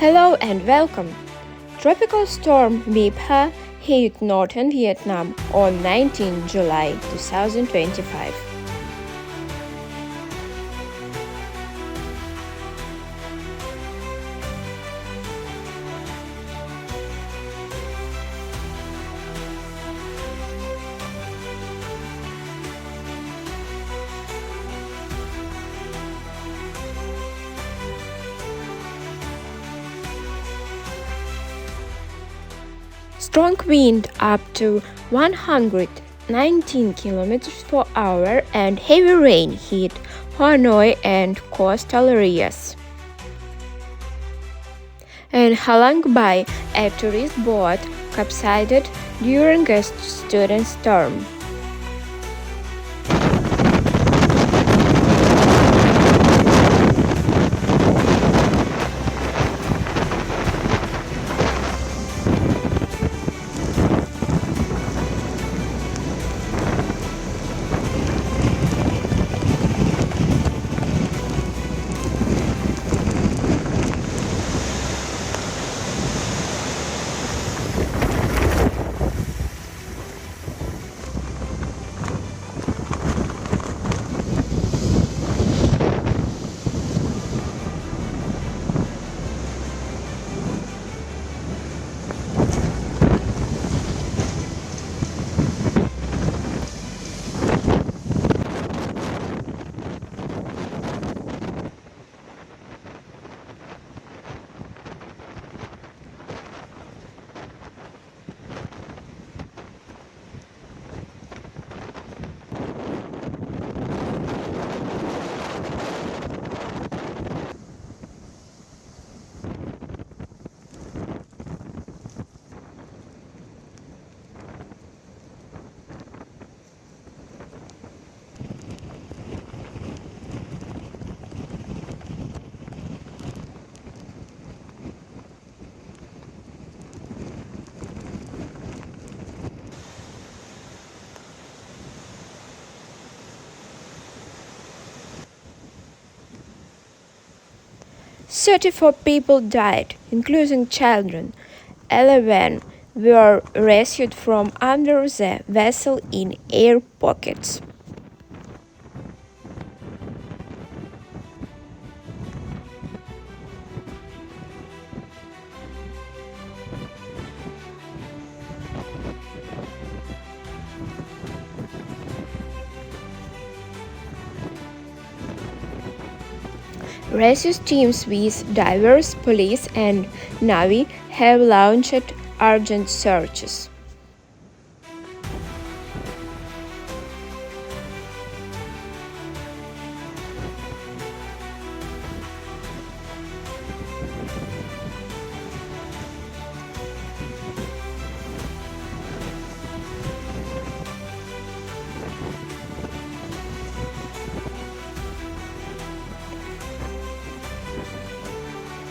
Hello and welcome. Tropical storm Wipha hit northern Vietnam on 19 July 2025. Strong wind up to 119 km per hour and heavy rain hit Hanoi and coastal areas. In Halong Bay, a tourist boat capsized during a student storm. Thirty-four people died, including children. 11 were rescued from under the vessel in air pockets. Rescue teams with divers, police, and Navy have launched urgent searches.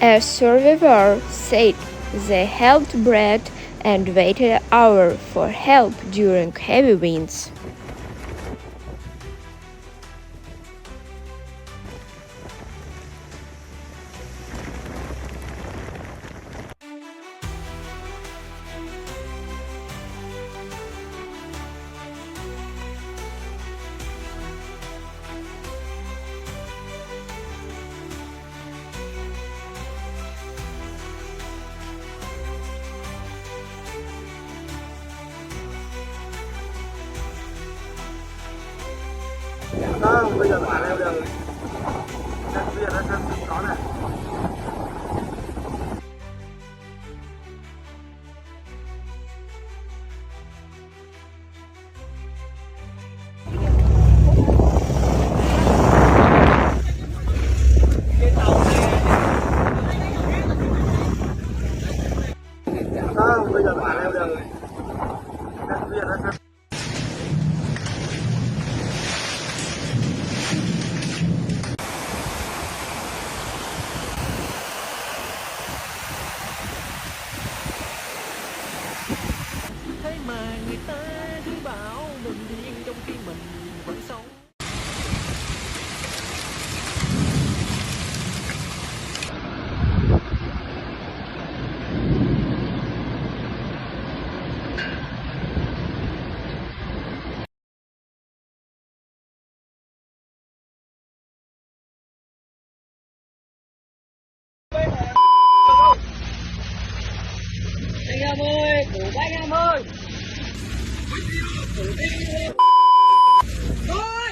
A survivor said they held breath and waited an hour for help during heavy winds. Bây giờ quả leo đường chân kia nó chân nó này. Bây giờ quả leo đường chân kia nó chân. Người ta cứ bảo mình điên trong khi mình vẫn sống. em ơi, khổ quá anh em ơi. Thôi.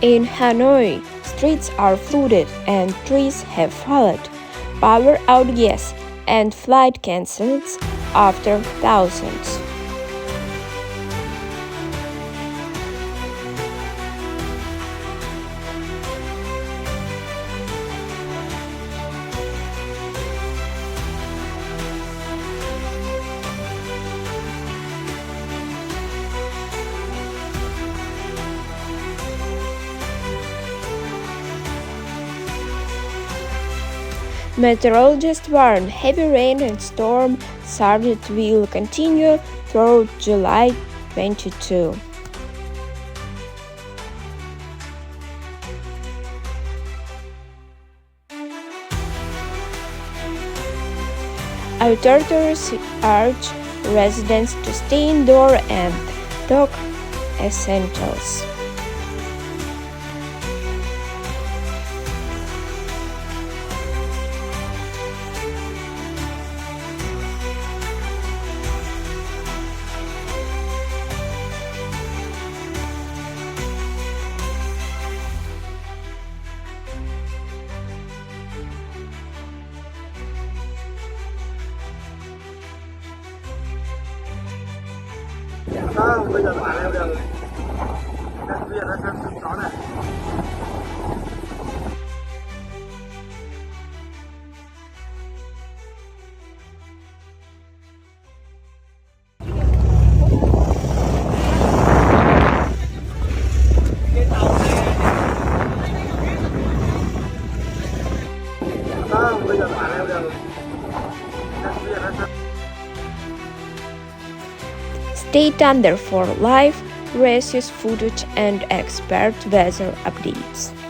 In Hanoi, streets are flooded and trees have fallen, power outages and flight cancelled after thousands. Meteorologists warn heavy rain and storm surge will continue through July 22. Authorities urge residents to stay indoors and stock essentials. Đó, bây giờ bạn leo đường đang kia nó xem gió này. Đó, bây giờ bạn leo đường đang kia nó xem. Stay tuned for live rescue footage and expert weather updates.